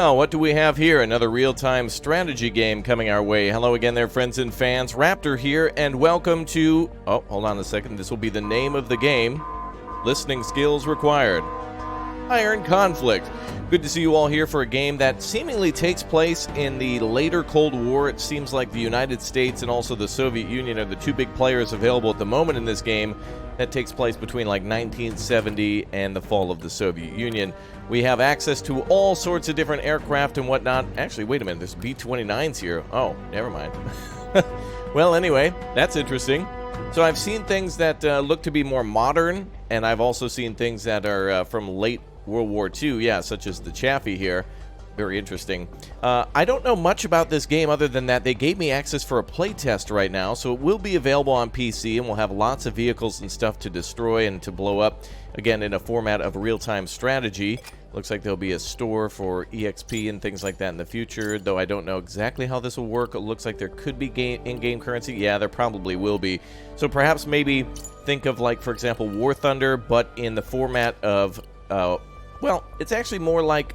Well, what do we have here? Another real-time strategy game coming our way. Hello again there, friends and fans. Raptor here, and welcome to... Oh, hold on a second. This will be the name of the game. Listening skills required. Iron Conflict. Good to see you all here for a game that seemingly takes place in the later Cold War. It seems like the United States and also the Soviet Union are the two big players available at the moment in this game. That takes place between like 1970 and the fall of the Soviet Union. We have access to all sorts of different aircraft and whatnot. Actually, wait a minute, there's B-29s here. Oh, never mind. Well, anyway, that's interesting. So I've seen things that look to be more modern, and I've also seen things that are from late World War II, yeah, such as the Chaffee here. Very interesting. I don't know much about this game other than that they gave me access for a playtest right now, so it will be available on PC, and we'll have lots of vehicles and stuff to destroy and to blow up, again, in a format of real-time strategy. Looks like there'll be a store for EXP and things like that in the future, though I don't know exactly how this will work. It looks like there could be in-game currency. Yeah, there probably will be. So perhaps maybe think of, like, for example, War Thunder, but in the format of, well, it's actually more like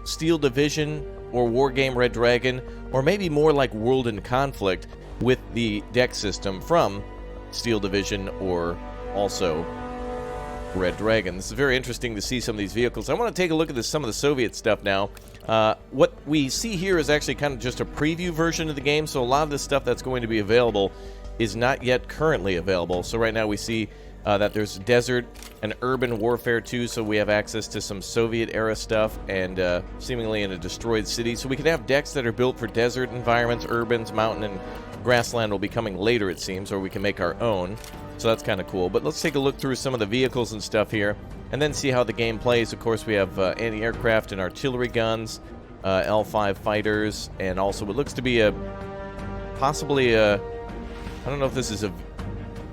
Steel Division or Wargame Red Dragon, or maybe more like World in Conflict with the deck system from Steel Division or also Red Dragon. This is very interesting to see some of these vehicles. I want to take a look at some of the Soviet stuff now. What we see here is actually kind of just a preview version of the game, so a lot of the stuff that's going to be available is not yet currently available. So right now we see that there's desert and urban warfare too, so we have access to some Soviet-era stuff and seemingly in a destroyed city. So we can have decks that are built for desert environments, urbans, mountain, and grassland will be coming later, it seems, or we can make our own. So that's kind of cool. But let's take a look through some of the vehicles and stuff here, and then see how the game plays. Of course, we have anti-aircraft and artillery guns, L5 fighters, and also it looks to be possibly a, I don't know if this is a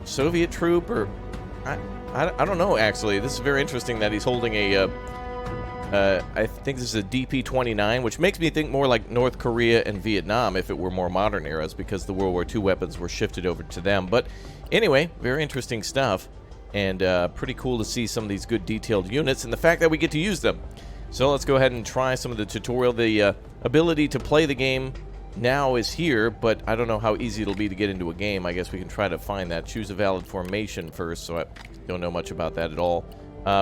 Soviet troop or... I don't know, actually. This is very interesting that he's holding a, I think this is a DP-29, which makes me think more like North Korea and Vietnam if it were more modern eras, because the World War II weapons were shifted over to them. But anyway, very interesting stuff, and pretty cool to see some of these good detailed units, and the fact that we get to use them. So let's go ahead and try some of the tutorial. The ability to play the game now is here, but I don't know how easy it'll be to get into a game. I guess we can try to find that. Choose a valid formation first, so I don't know much about that at all.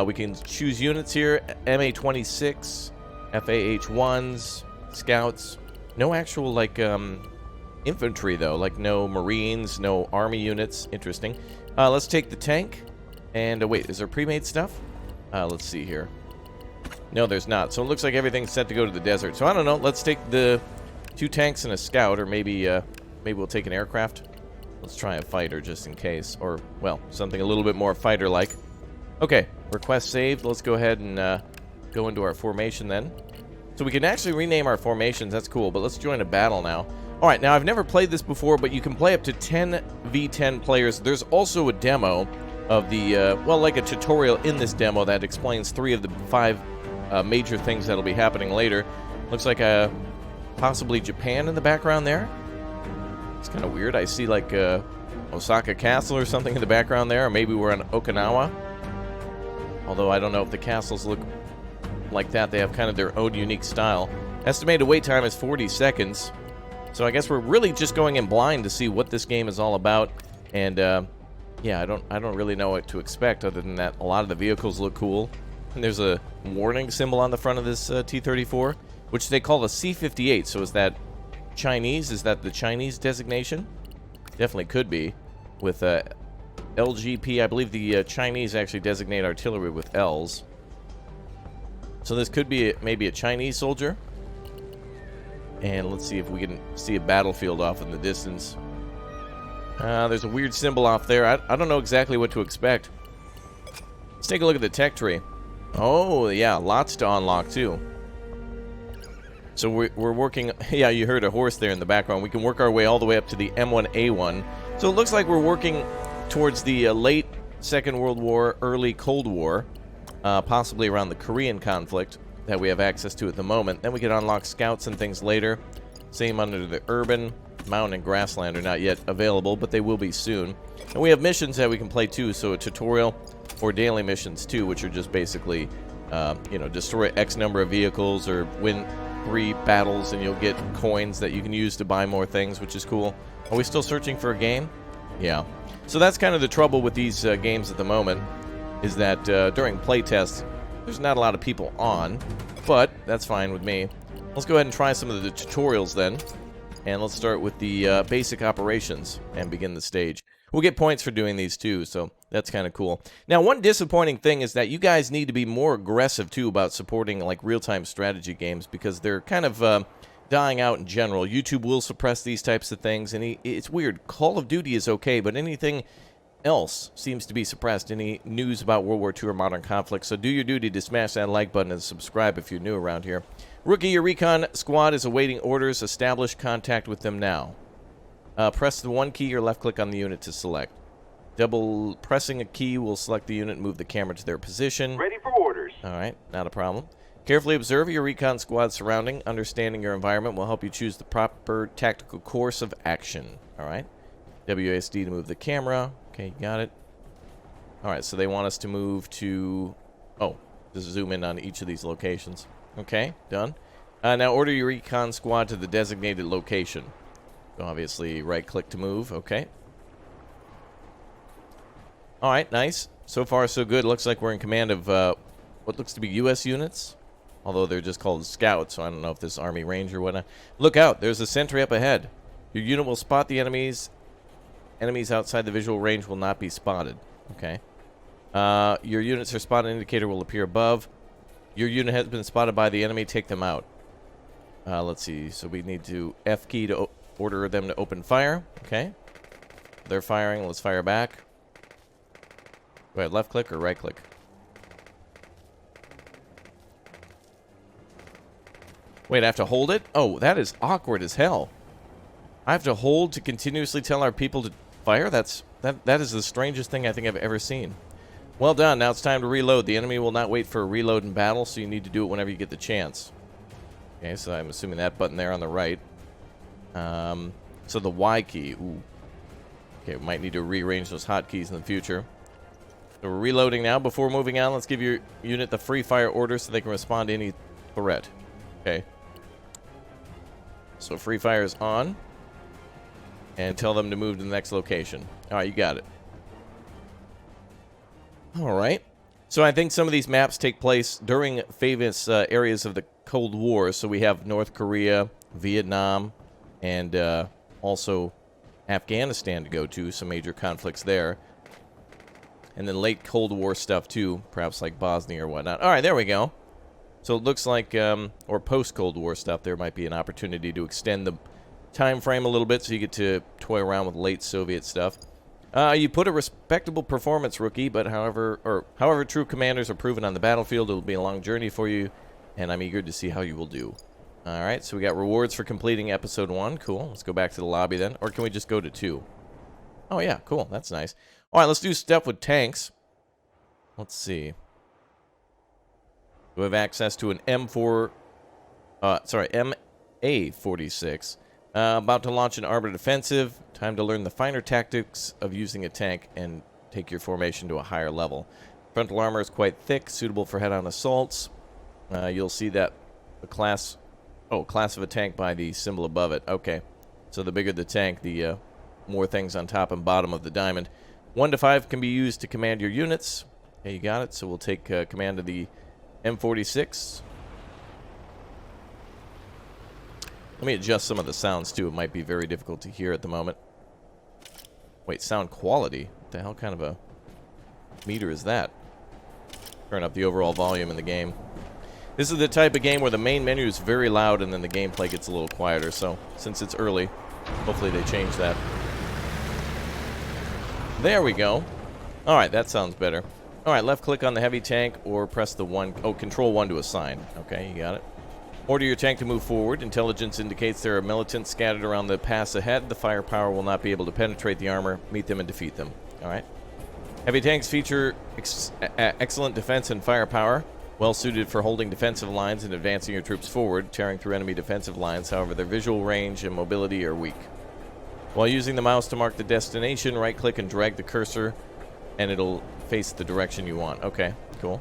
We can choose units here. MA-26, FAH-1s, scouts. No actual, like, infantry, though. Like, no Marines, no Army units. Interesting. Let's take the tank. And, wait, is there pre-made stuff? Let's see here. No, there's not. So it looks like everything's set to go to the desert. So I don't know. Let's take the 2 tanks and a scout, or maybe we'll take an aircraft. Let's try a fighter just in case, or, well, something a little bit more fighter-like. Okay, request saved. Let's go ahead and go into our formation then. So we can actually rename our formations. That's cool, but let's join a battle now. All right, now I've never played this before, but you can play up to 10 v10 players. There's also a demo of the, well, like a tutorial in this demo that explains 3 of the 5 major things that'll be happening later. Looks like possibly Japan in the background there. It's kind of weird. I see like Osaka Castle or something in the background there, or maybe we're on Okinawa. Although I don't know if the castles look like that. They have kind of their own unique style. Estimated wait time is 40 seconds. So I guess we're really just going in blind to see what this game is all about. And yeah, I don't really know what to expect other than that a lot of the vehicles look cool. And there's a warning symbol on the front of this T-34, which they call the C-58. So is that Chinese? Is that the Chinese designation? Definitely could be. With LGP, I believe the Chinese actually designate artillery with Ls. So this could be maybe a Chinese soldier. And let's see if we can see a battlefield off in the distance. There's a weird symbol off there. I don't know exactly what to expect. Let's take a look at the tech tree. Oh, yeah, lots to unlock, too. So we're working... Yeah, you heard a horse there in the background. We can work our way all the way up to the M1A1. So it looks like we're working towards the late Second World War, early Cold War, possibly around the Korean conflict that we have access to at the moment. Then we can unlock scouts and things later. Same under the urban, mountain, and grassland are not yet available, but they will be soon. And we have missions that we can play too, so a tutorial or daily missions too, which are just basically you know, destroy X number of vehicles or win 3 battles, and you'll get coins that you can use to buy more things, which is cool. Are we still searching for a game? Yeah. So that's kind of the trouble with these games at the moment, is that during playtests, there's not a lot of people on, but that's fine with me. Let's go ahead and try some of the tutorials then, and let's start with the basic operations and begin the stage. We'll get points for doing these too, so that's kind of cool. Now, one disappointing thing is that you guys need to be more aggressive too about supporting like real-time strategy games, because they're kind of dying out in general. YouTube will suppress these types of things, and it's weird. Call of Duty is okay, but anything else seems to be suppressed. Any news about World War II or modern conflict. So do your duty to smash that like button and subscribe if you're new around here. Rookie, your recon squad is awaiting orders. Establish contact with them now. Press the 1 key or left click on the unit to select. Double pressing a key will select the unit and move the camera to their position. Ready for orders. Alright, not a problem. Carefully observe your recon squad surrounding. Understanding your environment will help you choose the proper tactical course of action. Alright. WASD to move the camera. Okay, you got it. Alright, so they want us to move to... Oh, just zoom in on each of these locations. Okay, done. Now order your recon squad to the designated location. Obviously, right-click to move. Okay. Alright, nice. So far, so good. Looks like we're in command of what looks to be U.S. units. Although they're just called scouts, so I don't know if this is Army Ranger or whatnot. Look out! There's a sentry up ahead. Your unit will spot the enemies. Enemies outside the visual range will not be spotted. Okay. Your units are spotted indicator will appear above. Your unit has been spotted by the enemy. Take them out. Let's see. So we need to F key to order them to open fire. Okay. They're firing. Let's fire back. Go ahead. Left click or right click? Wait, I have to hold it? Oh, that is awkward as hell. I have to hold to continuously tell our people to fire? That is the strangest thing I think I've ever seen. Well done. Now it's time to reload. The enemy will not wait for a reload in battle, so you need to do it whenever you get the chance. Okay, so I'm assuming that button there on the right. So the Y key. Ooh. Okay, we might need to rearrange those hotkeys in the future. So we're reloading now. Before moving on, let's give your unit the free fire order so they can respond to any threat. Okay. So free fire is on. And tell them to move to the next location. Alright, you got it. Alright. So I think some of these maps take place during famous areas of the Cold War. So we have North Korea, Vietnam, and also Afghanistan to go to. Some major conflicts there. And then late Cold War stuff too. Perhaps like Bosnia or whatnot. Alright, there we go. So it looks like, or post-Cold War stuff, there might be an opportunity to extend the time frame a little bit so you get to toy around with late Soviet stuff. You put a respectable performance, rookie, but however true commanders are proven on the battlefield, it will be a long journey for you, and I'm eager to see how you will do. Alright, so we got rewards for completing episode 1. Cool. Let's go back to the lobby then. Or can we just go to 2? Oh yeah, cool. That's nice. Alright, let's do stuff with tanks. Let's see. We have access to an MA-46. About to launch an armored offensive. Time to learn the finer tactics of using a tank and take your formation to a higher level. Frontal armor is quite thick, suitable for head-on assaults. You'll see that the class of a tank by the symbol above it. Okay, so the bigger the tank, the more things on top and bottom of the diamond. 1 to 5 can be used to command your units. Okay, you got it. So we'll take command of the M46. Let me adjust some of the sounds, too. It might be very difficult to hear at the moment. Wait, sound quality? What the hell kind of a meter is that? Turn up the overall volume in the game. This is the type of game where the main menu is very loud and then the gameplay gets a little quieter. So, since it's early, hopefully they change that. There we go. Alright, that sounds better. Alright, left click on the heavy tank or press the control 1 to assign. Okay, you got it. Order your tank to move forward. Intelligence indicates there are militants scattered around the pass ahead. The firepower will not be able to penetrate the armor, meet them, and defeat them. Alright. Heavy tanks feature excellent defense and firepower, well suited for holding defensive lines and advancing your troops forward, tearing through enemy defensive lines. However, their visual range and mobility are weak. While using the mouse to mark the destination, right-click and drag the cursor, and it'll face the direction you want. Okay, cool.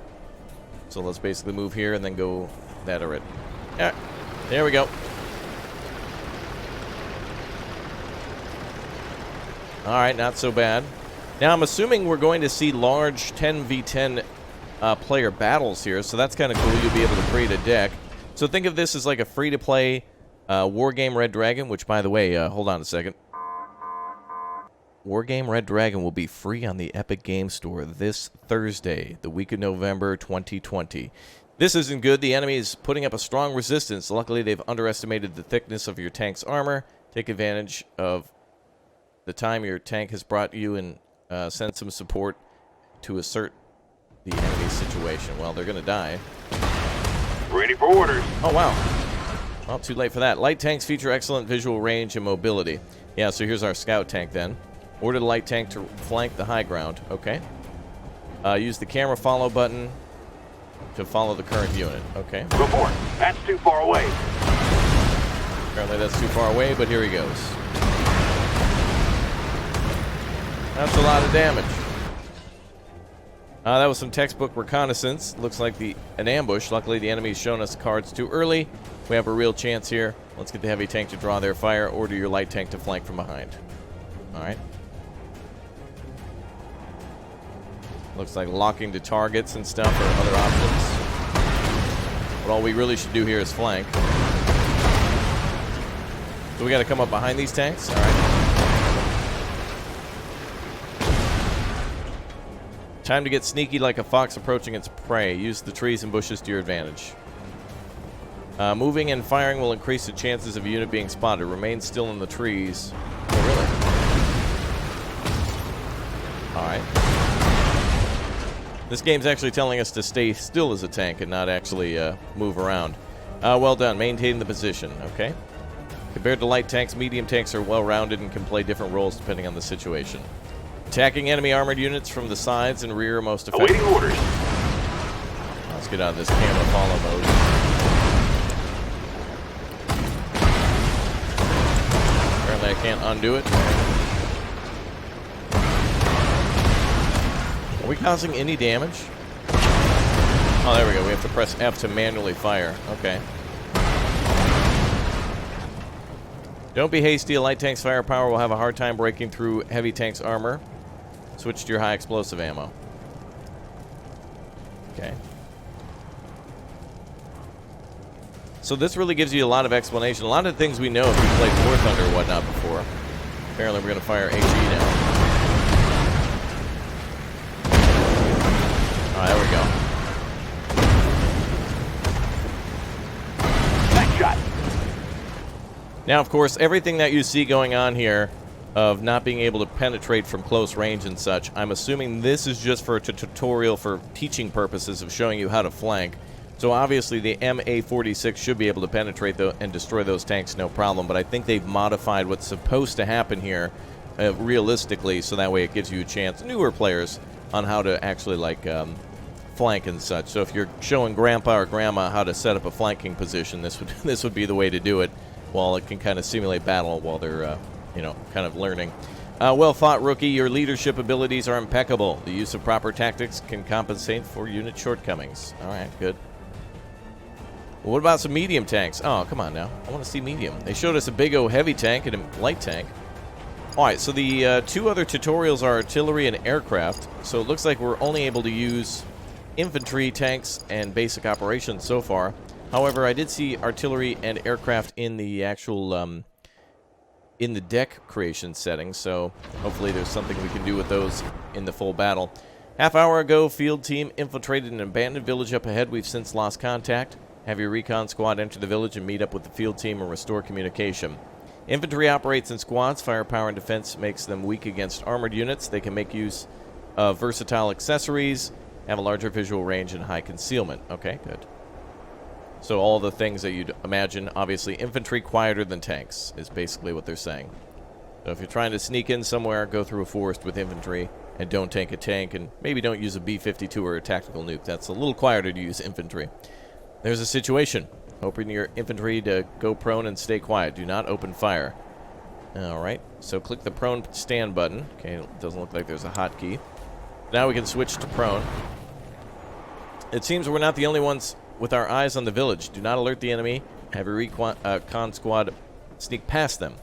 So let's basically move here and then go that already. Yeah, there we go. All right, not so bad. Now, I'm assuming we're going to see large 10v10 player battles here, so that's kind of cool. You'll be able to create a deck. So think of this as like a free-to-play Wargame Red Dragon, which, by the way, hold on a second. Wargame Red Dragon will be free on the Epic Game Store this Thursday, the week of November 2020. This isn't good. The enemy is putting up a strong resistance. Luckily, they've underestimated the thickness of your tank's armor. Take advantage of the time your tank has brought you and send some support to assert the enemy's situation. Well, they're going to die. Ready for orders. Oh, wow. Well, too late for that. Light tanks feature excellent visual range and mobility. Yeah, so here's our scout tank then. Order the light tank to flank the high ground. Okay. Use the camera follow button to follow the current unit. Okay. Report. That's too far away. Apparently that's too far away, but here he goes. That's a lot of damage. That was some textbook reconnaissance. Looks like an ambush. Luckily, the enemy's shown us the cards too early. We have a real chance here. Let's get the heavy tank to draw their fire. Order your light tank to flank from behind. All right. Looks like locking to targets and stuff are other options. But all we really should do here is flank. So we got to come up behind these tanks. All right. Time to get sneaky like a fox approaching its prey. Use the trees and bushes to your advantage. Moving and firing will increase the chances of a unit being spotted. Remain still in the trees. Oh, really? Alright. This game's actually telling us to stay still as a tank and not actually move around. Well done. Maintain the position. Okay. Compared to light tanks, medium tanks are well-rounded and can play different roles depending on the situation. Attacking enemy armored units from the sides and rear most effective. Awaiting orders. Let's get out of this camera follow mode. Apparently I can't undo it. Are we causing any damage? Oh, there we go. We have to press F to manually fire. Okay. Don't be hasty. A light tank's firepower will have a hard time breaking through heavy tank's armor. Switch to your high explosive ammo. Okay. So this really gives you a lot of explanation. A lot of things we know if we played War Thunder or whatnot before. Apparently we're going to fire HE now. Alright, there we go. Back shot. Now, of course, everything that you see going on here of not being able to penetrate from close range and such, I'm assuming this is just for a tutorial for teaching purposes of showing you how to flank. So obviously the MA-46 should be able to penetrate and destroy those tanks no problem, but I think they've modified what's supposed to happen here realistically, so that way it gives you a chance, newer players, on how to actually like flank and such. So if you're showing grandpa or grandma how to set up a flanking position, this would be the way to do it, while it can kind of simulate battle while they're you know, kind of learning. Well fought, rookie. Your leadership abilities are impeccable. The use of proper tactics can compensate for unit shortcomings. All right, good. Well, what about some medium tanks? Oh, come on now. I want to see medium. They showed us a big O heavy tank and a light tank. All right, so the two other tutorials are artillery and aircraft. So it looks like we're only able to use infantry, tanks, and basic operations so far. However, I did see artillery and aircraft in the actual in the deck creation settings, so hopefully there's something we can do with those in the full battle. Half hour ago, field team infiltrated an abandoned village up ahead. We've since lost contact. Have your recon squad enter the village and meet up with the field team and restore communication. Infantry operates in squads. Firepower and defense makes them weak against armored units. They can make use of versatile accessories, have a larger visual range, and high concealment. Okay, good. So all the things that you'd imagine. Obviously, infantry quieter than tanks is basically what they're saying. So if you're trying to sneak in somewhere, go through a forest with infantry, and don't tank a tank, and maybe don't use a B-52 or a tactical nuke. That's a little quieter to use infantry. There's a situation. Open your infantry to go prone and stay quiet. Do not open fire. Alright, so click the prone stand button. Okay, it doesn't look like there's a hotkey. Now we can switch to prone. It seems we're not the only ones with our eyes on the village. Do not alert the enemy. Have your recon squad sneak past them.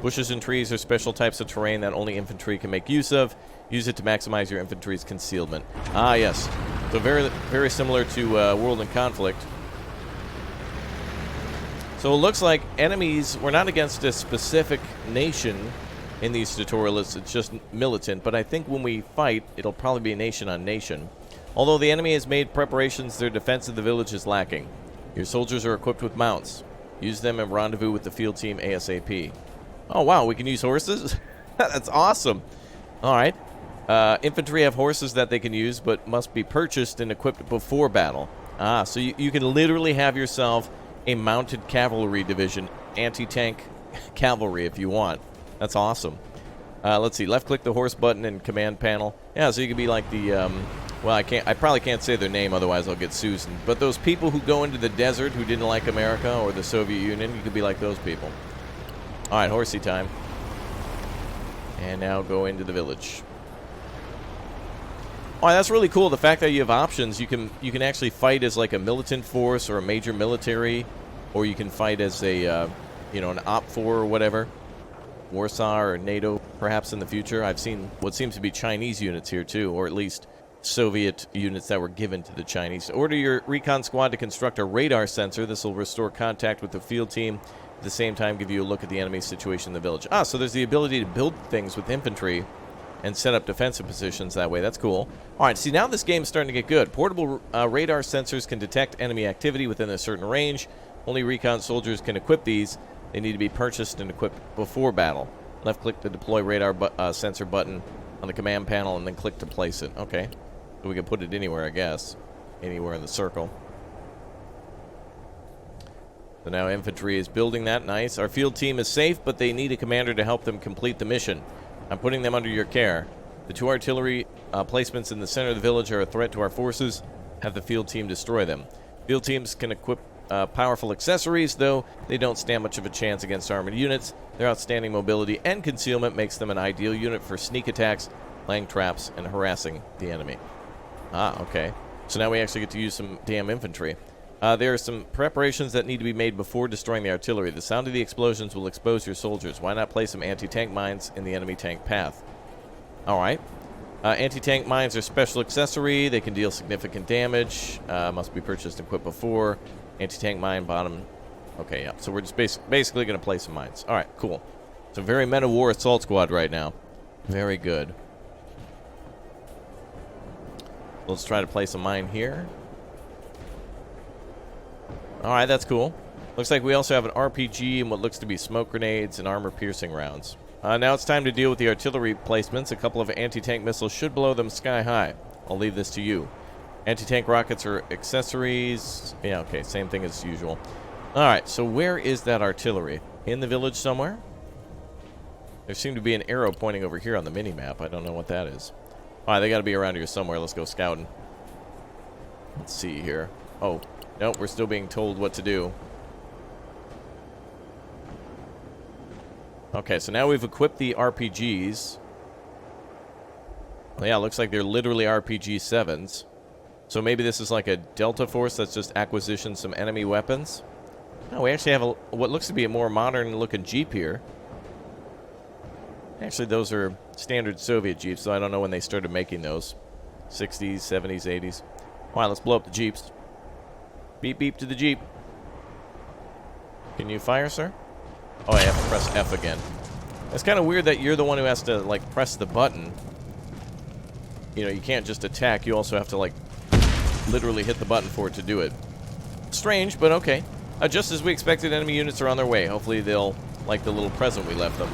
Bushes and trees are special types of terrain that only infantry can make use of. Use it to maximize your infantry's concealment. Ah, yes. So very similar to World in Conflict. So it looks like enemies, we're not against a specific nation in these tutorials. It's just militant. But I think when we fight, it'll probably be nation on nation. Although the enemy has made preparations, their defense of the village is lacking. Your soldiers are equipped with mounts. Use them and rendezvous with the field team ASAP. Oh, wow, we can use horses? That's awesome. All right. Infantry have horses that they can use, but must be purchased and equipped before battle. Ah, so you can literally have yourself a mounted cavalry division, anti-tank cavalry if you want. That's awesome. Let's see. Left-click the horse button in command panel. Yeah, so you can be like the... well, I probably can't say their name, otherwise I'll get Susan. But those people who go into the desert who didn't like America or the Soviet Union, you could be like those people. All right, horsey time. And now go into the village. Oh, that's really cool. The fact that you have options, you can actually fight as like a militant force or a major military, or you can fight as a an OPFOR or whatever, Warsaw or NATO, perhaps in the future. I've seen what seems to be Chinese units here too, or at least Soviet units that were given to the Chinese. Order your recon squad to construct a radar sensor. This will restore contact with the field team. At the same time, give you a look at the enemy situation in the village. Ah, so there's the ability to build things with infantry and set up defensive positions that way. That's cool. All right, see, now this game's starting to get good. Portable radar sensors can detect enemy activity within a certain range. Only recon soldiers can equip these. They need to be purchased and equipped before battle. Left-click the deploy radar sensor button on the command panel and then click to place it. Okay. So we can put it anywhere, I guess. Anywhere in the circle. So now infantry is building that. Nice. Our field team is safe, but they need a commander to help them complete the mission. I'm putting them under your care. The 2 artillery placements in the center of the village are a threat to our forces. Have the field team destroy them. Field teams can equip powerful accessories, though they don't stand much of a chance against armored units. Their outstanding mobility and concealment makes them an ideal unit for sneak attacks, laying traps, and harassing the enemy. Ah, okay. So now we actually get to use some damn infantry. There are some preparations that need to be made before destroying the artillery. The sound of the explosions will expose your soldiers. Why not place some anti-tank mines in the enemy tank path? Alright. Anti-tank mines are special accessory. They can deal significant damage. Must be purchased and equipped before. Anti-tank mine bottom. Okay, yeah. So we're just basically going to place some mines. Alright, cool. So very meta war assault squad right now. Very good. Let's try to place a mine here. Alright, that's cool. Looks like we also have an RPG and what looks to be smoke grenades and armor-piercing rounds. Now it's time to deal with the artillery placements. A couple of anti-tank missiles should blow them sky high. I'll leave this to you. Anti-tank rockets are accessories. Yeah, okay, same thing as usual. Alright, so where is that artillery? In the village somewhere? There seemed to be an arrow pointing over here on the mini-map. I don't know what that is. Alright, they gotta be around here somewhere. Let's go scouting. Let's see here. Oh. Nope, we're still being told what to do. Okay, so now we've equipped the RPGs. Well, yeah, looks like they're literally RPG 7s. So maybe this is like a Delta Force that's just acquisitioned some enemy weapons. No, we actually have what looks to be a more modern-looking Jeep here. Actually, those are standard Soviet Jeeps, so I don't know when they started making those. 60s, 70s, 80s. All right, let's blow up the Jeeps. Beep, beep to the Jeep. Can you fire, sir? Oh, I have to press F again. It's kind of weird that you're the one who has to, like, press the button. You know, you can't just attack. You also have to, like, literally hit the button for it to do it. Strange, but okay. Just as we expected, enemy units are on their way. Hopefully they'll like the little present we left them.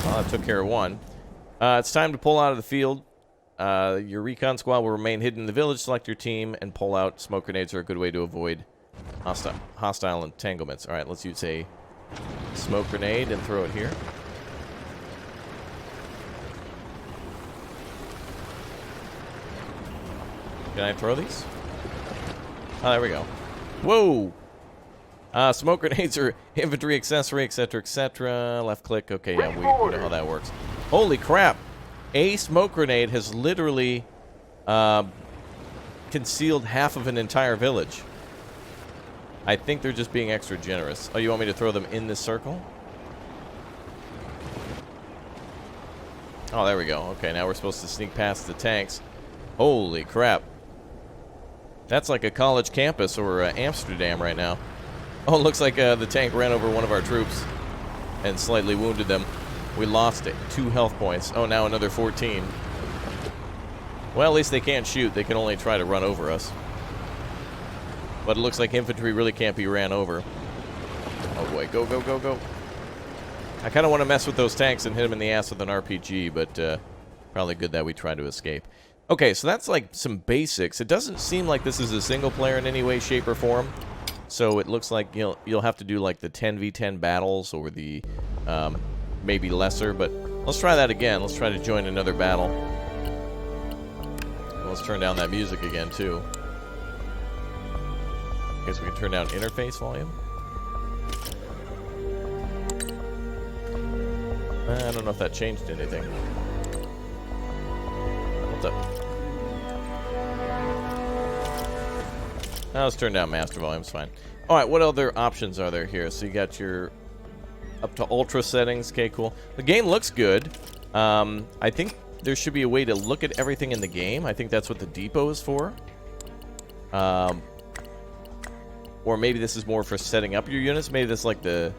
Well, that took care of one. It's time to pull out of the field. Your recon squad will remain hidden in the village. Select your team and pull out. Smoke grenades are a good way to avoid hostile entanglements. All right, let's use a smoke grenade and throw it here. Can I throw these? Oh, there we go. Whoa! Smoke grenades are infantry accessory, etc., etc. Left click. Okay, yeah, we know how that works. Holy crap! A smoke grenade has literally concealed half of an entire village. I think they're just being extra generous. Oh, you want me to throw them in this circle? Oh, there we go. Okay, now we're supposed to sneak past the tanks. Holy crap. That's like a college campus or Amsterdam right now. Oh, it looks like the tank ran over one of our troops and slightly wounded them. We lost it. 2 health points. Oh, now another 14. Well, at least they can't shoot. They can only try to run over us. But it looks like infantry really can't be ran over. Oh boy, go, go, go, go. I kind of want to mess with those tanks and hit them in the ass with an RPG, but probably good that we try to escape. Okay, so that's like some basics. It doesn't seem like this is a single player in any way, shape, or form. So it looks like you'll have to do like the 10v10 battles or the maybe lesser, but let's try that again. Let's try to join another battle. Let's turn down that music again, too. I guess we can turn down interface volume. I don't know if that changed anything. What's up? Now let's turn down master volume. It's fine. Alright, what other options are there here? So you got your up to ultra settings. Okay, cool. The game looks good. I think there should be a way to look at everything in the game. I think that's what the depot is for. Or maybe this is more for setting up your units. Maybe this is like the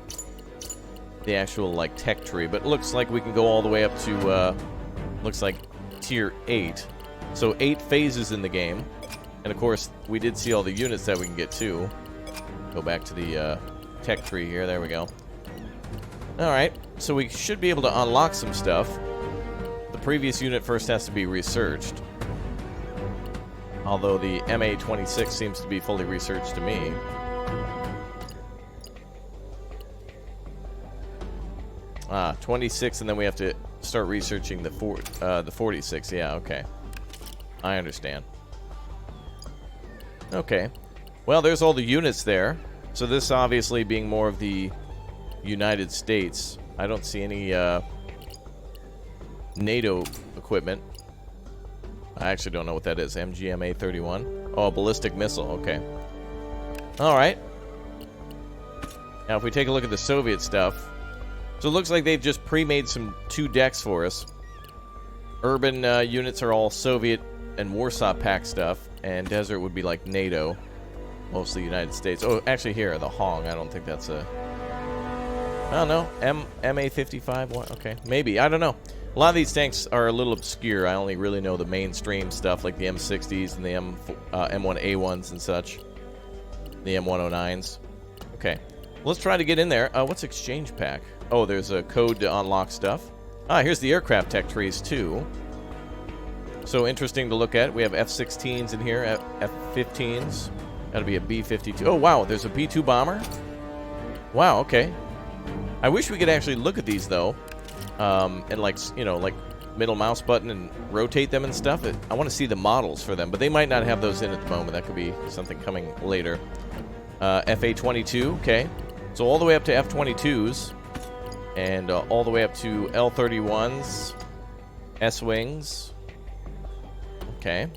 actual like tech tree. But it looks like we can go all the way up to looks like tier 8. So 8 phases in the game. And of course, we did see all the units that we can get to. Go back to the tech tree here. There we go. Alright, so we should be able to unlock some stuff. The previous unit first has to be researched. Although the MA-26 seems to be fully researched to me. Ah, 26, and then we have to start researching the 46. Yeah, okay. I understand. Okay. Well, there's all the units there. So this obviously being more of the United States. I don't see any NATO equipment. I actually don't know what that is. MGMA-31. Oh, a ballistic missile. Okay. Alright. Now, if we take a look at the Soviet stuff. So it looks like they've just pre-made some 2 decks for us. Urban units are all Soviet and Warsaw Pact stuff. And desert would be like NATO. Mostly United States. Oh, actually here, the Hong. I don't think that's a... I don't know. MA-55? What? Okay. Maybe. I don't know. A lot of these tanks are a little obscure. I only really know the mainstream stuff like the M60s and the M1A1s and such. The M109s. Okay. Let's try to get in there. What's exchange pack? Oh, there's a code to unlock stuff. Ah, here's the aircraft tech trees too. So interesting to look at. We have F-16s in here, F-15s. Gotta be a B-52. Oh, wow, there's a B-2 bomber? Wow, okay. I wish we could actually look at these, though. And, like, you know, like middle mouse button and rotate them and stuff. I want to see the models for them, but they might not have those in at the moment. That could be something coming later. FA-22, okay. So all the way up to F-22s. And all the way up to L-31s. S-Wings. Okay.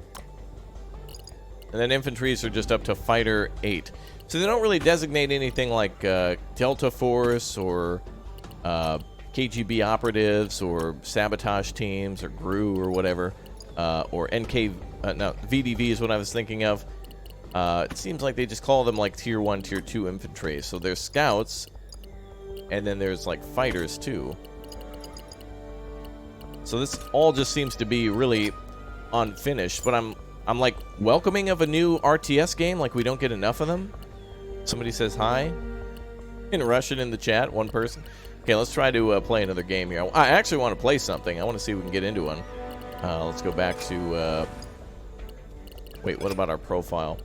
And then infantries are just up to Fighter 8. So they don't really designate anything like Delta Force or KGB operatives or sabotage teams or GRU or whatever. Or no, VDV is what I was thinking of. It seems like they just call them like Tier 1, Tier 2 infantry. So there's scouts, and then there's like fighters too. So this all just seems to be really unfinished, but I'm like welcoming of a new RTS game, like we don't get enough of them. Somebody says hi in Russian in the chat, one person. Okay, let's try to play another game here. I actually want to play something. I want to see if we can get into one. Let's go back to wait, what about our profile?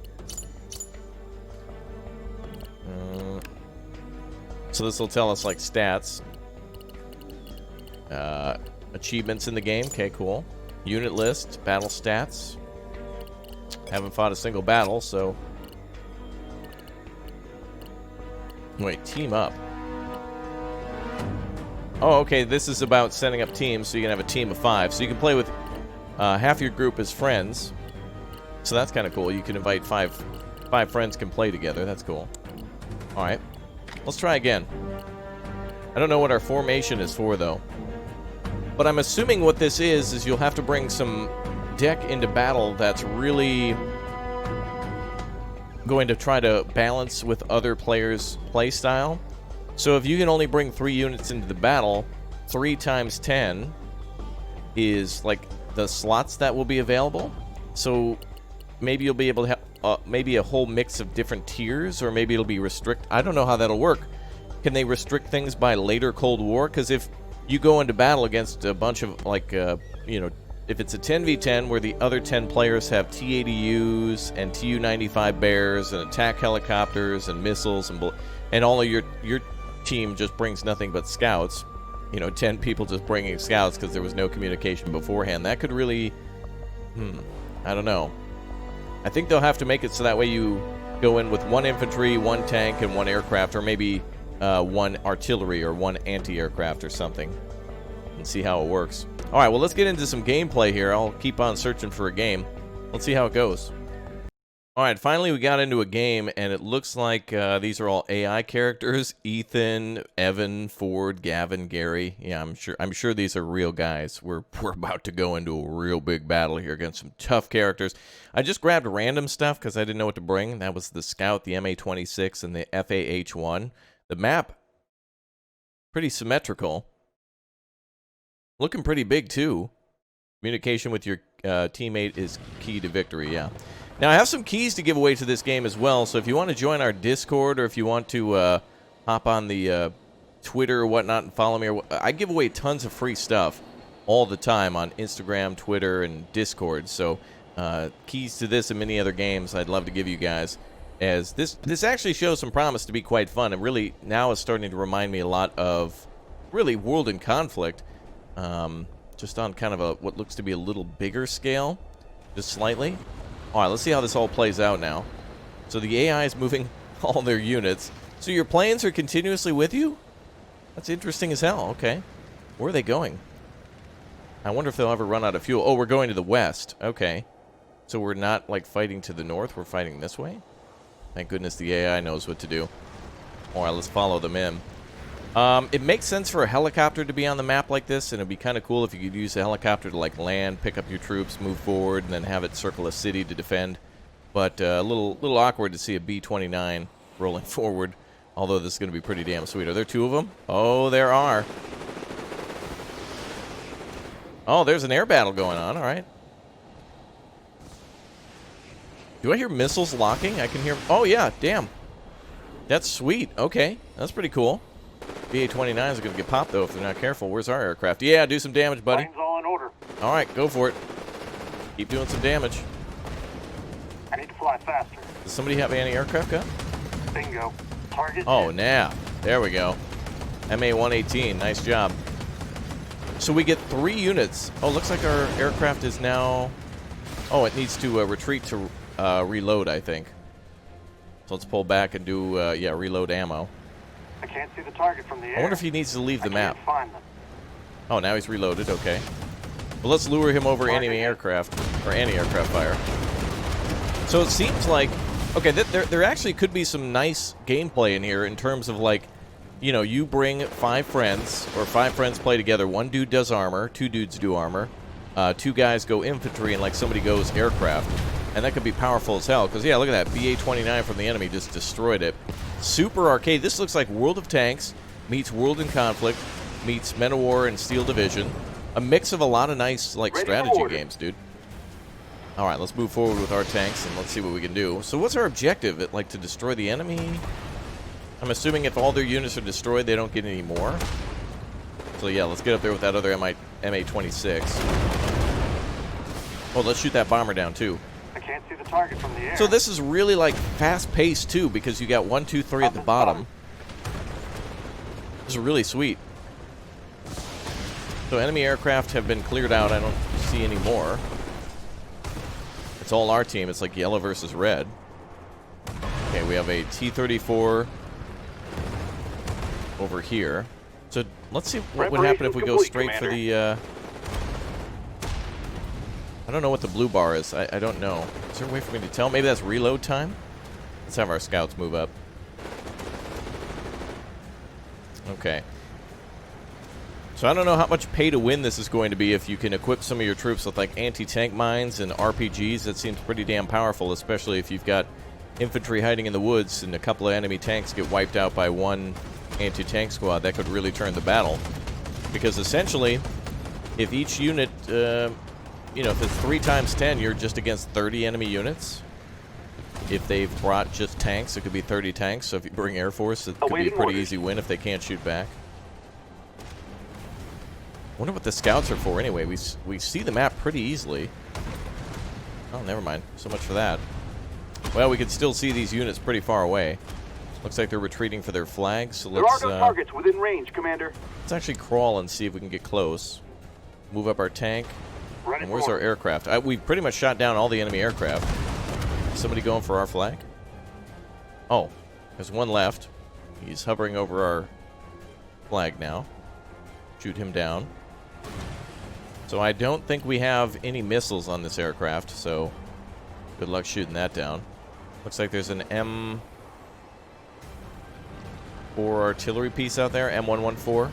So this will tell us like stats, achievements in the game. Okay, cool. Unit list, battle stats. Haven't fought a single battle, so... Wait, team up. Oh, okay, this is about setting up teams, so you can have a team of 5. So you can play with half your group as friends. So that's kind of cool. You can invite five friends can play together. That's cool. All right, let's try again. I don't know what our formation is for, though. But I'm assuming what this is you'll have to bring some deck into battle that's really going to try to balance with other players' play style. So if you can only bring 3 units into the battle, 3 times 10 is like the slots that will be available. So maybe you'll be able to have maybe a whole mix of different tiers, or maybe it'll be I don't know how that'll work. Can they restrict things by later Cold War? Because if you go into battle against a bunch of, like, you know, if it's a 10v10 where the other 10 players have T-80Us and Tu-95 Bears and attack helicopters and missiles and all of your team just brings nothing but scouts, you know, 10 people just bringing scouts because there was no communication beforehand, that could really, I don't know. I think they'll have to make it so that way you go in with 1 infantry, 1 tank, and 1 aircraft, or maybe 1 artillery or 1 anti-aircraft or something, and see how it works. All right, well, let's get into some gameplay here. I'll keep on searching for a game. Let's see how it goes. All right, finally we got into a game, and it looks like these are all AI characters. Ethan, Evan, Ford, Gavin, Gary. Yeah, I'm sure these are real guys. We're about to go into a real big battle here against some tough characters. I just grabbed random stuff because I didn't know what to bring. That was the Scout, the MA-26, and the FAH-1. The map, pretty symmetrical. Looking pretty big, too. Communication with your teammate is key to victory, yeah. Now, I have some keys to give away to this game as well, so if you want to join our Discord, or if you want to hop on the Twitter or whatnot and follow me, I give away tons of free stuff all the time on Instagram, Twitter, and Discord. So keys to this and many other games I'd love to give you guys, as this actually shows some promise to be quite fun, and really now is starting to remind me a lot of really World in Conflict, just on kind of what looks to be a little bigger scale, just slightly. All right, let's see how this all plays out now. So the AI is moving all their units. So your planes are continuously with you? That's interesting as hell. Okay. Where are they going? I wonder if they'll ever run out of fuel. Oh, we're going to the west. Okay. So we're not, like, fighting to the north. We're fighting this way? Thank goodness the AI knows what to do. All right, let's follow them in. It makes sense for a helicopter to be on the map like this, and it'd be kind of cool if you could use a helicopter to, like, land, pick up your troops, move forward, and then have it circle a city to defend. But a little awkward to see a B-29 rolling forward, although this is going to be pretty damn sweet. Are there 2 of them? Oh, there are. Oh, there's an air battle going on. All right. Do I hear missiles locking? I can hear... Oh, yeah, damn. That's sweet. Okay, that's pretty cool. BA-29s are going to get popped, though, if they're not careful. Where's our aircraft? Yeah, do some damage, buddy. Plane's all in order. All right, go for it. Keep doing some damage. I need to fly faster. Does somebody have anti-aircraft gun? Bingo. Target. Oh, now. There we go. MA-118. Nice job. So we get 3 units. Oh, looks like our aircraft is now... Oh, it needs to retreat to reload, I think. So let's pull back and do, yeah, reload ammo. I can't see the target from the air. I wonder if he needs to leave the map. Find them. Oh, now he's reloaded. Okay. Well, let's lure him over enemy aircraft, or anti-aircraft fire. So it seems like, okay, there actually could be some nice gameplay in here in terms of, like, you know, you bring 5 friends, or 5 friends play together. 1 dude does armor, 2 dudes do armor, 2 guys go infantry, and, like, somebody goes aircraft. And that could be powerful as hell, because, yeah, look at that. BA-29 from the enemy just destroyed it. Super arcade. This looks like World of Tanks meets World in Conflict meets Men of War and Steel Division. A mix of a lot of nice, like, strategy games, dude. All right, let's move forward with our tanks, and let's see what we can do. So what's our objective? Like, to destroy the enemy? I'm assuming if all their units are destroyed, they don't get any more. So, yeah, let's get up there with that other MA-26. Oh, let's shoot that bomber down, too. Can't see the target from the air. So this is really, like, fast-paced, too, because you got 1, 2, 3 at the bottom. This is really sweet. So enemy aircraft have been cleared out. I don't see any more. It's all our team. It's like yellow versus red. Okay, we have a T-34 over here. So let's see what would happen if we go straight for the... I don't know what the blue bar is. I don't know. Is there a way for me to tell? Maybe that's reload time? Let's have our scouts move up. Okay. So I don't know how much pay to win this is going to be if you can equip some of your troops with like anti-tank mines and RPGs. That seems pretty damn powerful, especially if you've got infantry hiding in the woods and a couple of enemy tanks get wiped out by one anti-tank squad. That could really turn the battle. Because essentially, if each unit, you know, if it's 3 times 10, you're just against 30 enemy units. If they've brought just tanks, it could be 30 tanks. So if you bring Air Force, it could be a pretty easy win if they can't shoot back. Wonder what the scouts are for anyway. We see the map pretty easily. Oh, never mind. So much for that. Well, we can still see these units pretty far away. Looks like they're retreating for their flags. So let's, there are no targets within range, Commander. Let's actually crawl and see if we can get close. Move up our tank. And where's our aircraft? We pretty much shot down all the enemy aircraft. Somebody going for our flag? Oh, there's one left. He's hovering over our flag now. Shoot him down. So I don't think we have any missiles on this aircraft, so good luck shooting that down. Looks like there's an M4 artillery piece out there, M114,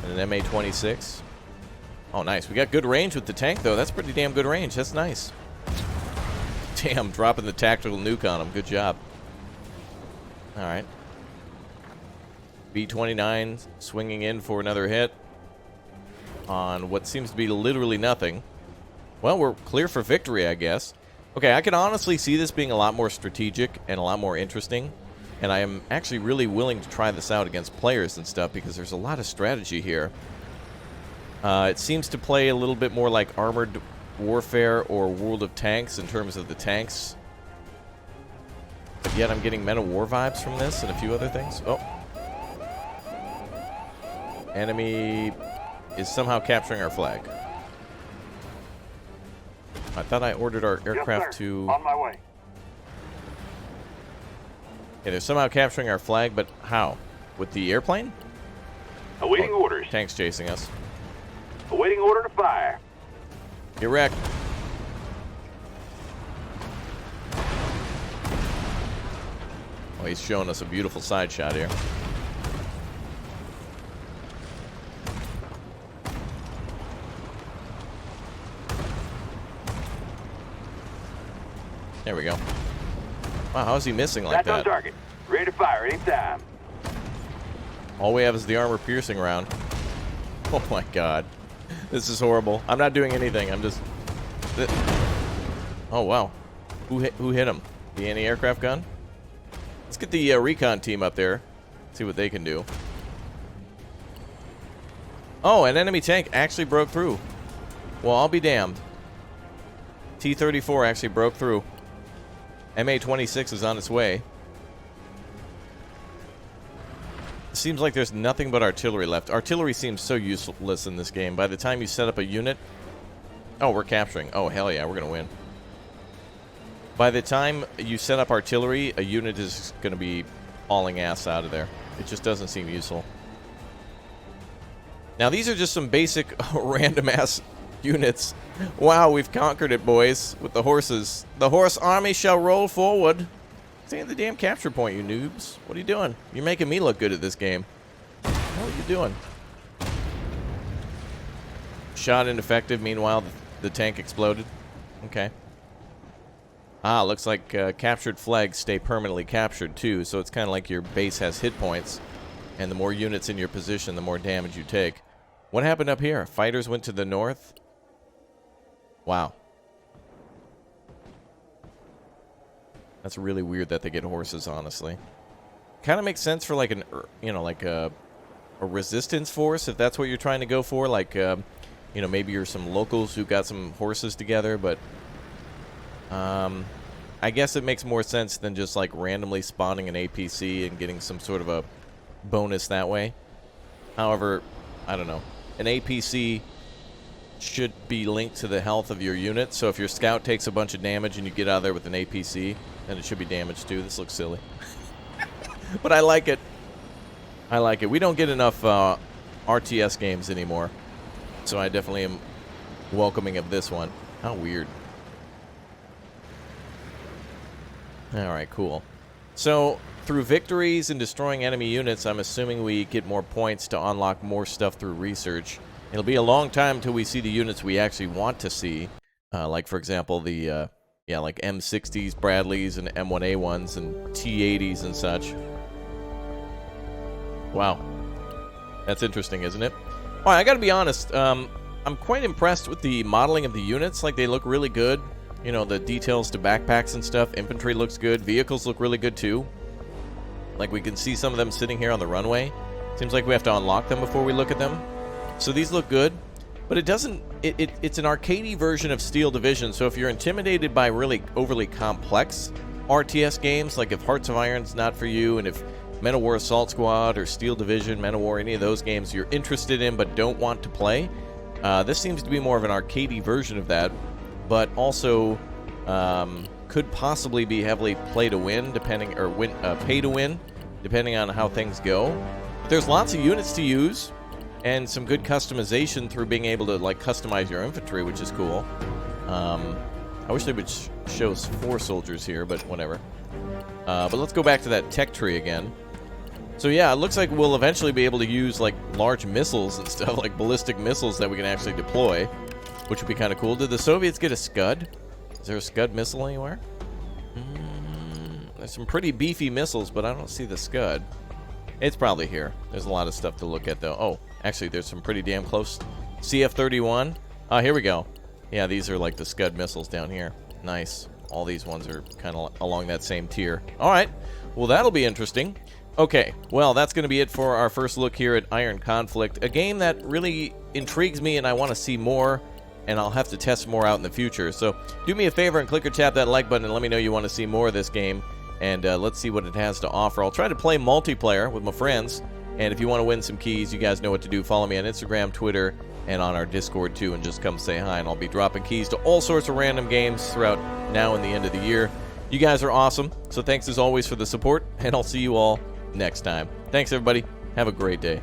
and an MA-26. Oh, nice. We got good range with the tank, though. That's pretty damn good range. That's nice. Damn, dropping the tactical nuke on him. Good job. All right. B-29 swinging in for another hit on what seems to be literally nothing. Well, we're clear for victory, I guess. Okay, I can honestly see this being a lot more strategic and a lot more interesting, and I am actually really willing to try this out against players and stuff because there's a lot of strategy here. It seems to play a little bit more like Armored Warfare or World of Tanks in terms of the tanks. But yet I'm getting Men of War vibes from this and a few other things. Oh. Enemy is somehow capturing our flag. I thought I ordered our aircraft to... On my way. Okay, they're somehow capturing our flag, but how? With the airplane? Awaiting orders. Tanks chasing us. Awaiting order to fire. Get wrecked. Oh, he's showing us a beautiful side shot here. There we go. Wow, how is he missing like that? That's on target. Ready to fire anytime. All we have is the armor-piercing round. Oh my god. This is horrible. I'm not doing anything. I'm just... Oh, wow. Who hit him? The anti-aircraft gun? Let's get the recon team up there. See what they can do. Oh, an enemy tank actually broke through. Well, I'll be damned. T-34 actually broke through. MA-26 is on its way. It seems like there's nothing but artillery left. Artillery seems so useless in this game. By the time you set up a unit... Oh, we're capturing. Oh, hell yeah, we're going to win. By the time you set up artillery, a unit is going to be hauling ass out of there. It just doesn't seem useful. Now, these are just some basic random-ass units. Wow, we've conquered it, boys, with the horses. The horse army shall roll forward. Stay at the damn capture point, you noobs. What are you doing? You're making me look good at this game. What are you doing? Shot ineffective. Meanwhile, the tank exploded. Okay. Ah, looks like captured flags stay permanently captured, too. So it's kind of like your base has hit points. And the more units in your position, the more damage you take. What happened up here? Fighters went to the north. Wow. That's really weird that they get horses, honestly. Kind of makes sense for like an, you know, like a resistance force, if that's what you're trying to go for. Like, you know, maybe you're some locals who got some horses together, but I guess it makes more sense than just like randomly spawning an APC and getting some sort of a bonus that way. However, I don't know. An APC should be linked to the health of your unit, so if your scout takes a bunch of damage and you get out of there with an APC, then it should be damaged too. This looks silly. But I like it. I like it. We don't get enough RTS games anymore. So I definitely am welcoming of this one. How weird. Alright, cool. So, through victories and destroying enemy units, I'm assuming we get more points to unlock more stuff through research. It'll be a long time till we see the units we actually want to see. Like, for example, the, like M60s, Bradleys, and M1A1s, and T80s and such. Wow. That's interesting, isn't it? Alright, I gotta be honest, I'm quite impressed with the modeling of the units. Like, they look really good. You know, the details to backpacks and stuff. Infantry looks good. Vehicles look really good, too. Like, we can see some of them sitting here on the runway. Seems like we have to unlock them before we look at them. So these look good. But it doesn't... It's an arcadey version of Steel Division, so if you're intimidated by really overly complex RTS games, like if Hearts of Iron's not for you, and if Men of War Assault Squad or Steel Division, Men of War, any of those games you're interested in but don't want to play, this seems to be more of an arcadey version of that. But also could possibly be heavily play to win, depending, or pay to win, depending on how things go. But there's lots of units to use, and some good customization through being able to like customize your infantry, which is cool. I wish they would show 4 soldiers here, but whatever. But let's go back to that tech tree again. So yeah, it looks like we'll eventually be able to use like large missiles and stuff, like ballistic missiles that we can actually deploy, which would be kind of cool. Did the Soviets get a Scud? Is there a Scud missile anywhere? There's some pretty beefy missiles, but I don't see the Scud. It's probably here. There's a lot of stuff to look at, though. Oh, actually, there's some pretty damn close. CF-31. Here we go. Yeah, these are like the Scud missiles down here. Nice. All these ones are kind of along that same tier. All right. Well, that'll be interesting. Okay, well, that's going to be it for our first look here at Iron Conflict, a game that really intrigues me and I want to see more, and I'll have to test more out in the future. So do me a favor and click or tap that like button and let me know you want to see more of this game, and let's see what it has to offer. I'll try to play multiplayer with my friends, and if you want to win some keys, you guys know what to do. Follow me on Instagram, Twitter, and on our Discord too, and just come say hi, and I'll be dropping keys to all sorts of random games throughout now and the end of the year. You guys are awesome, so thanks as always for the support, and I'll see you all next time. Thanks, everybody. Have a great day.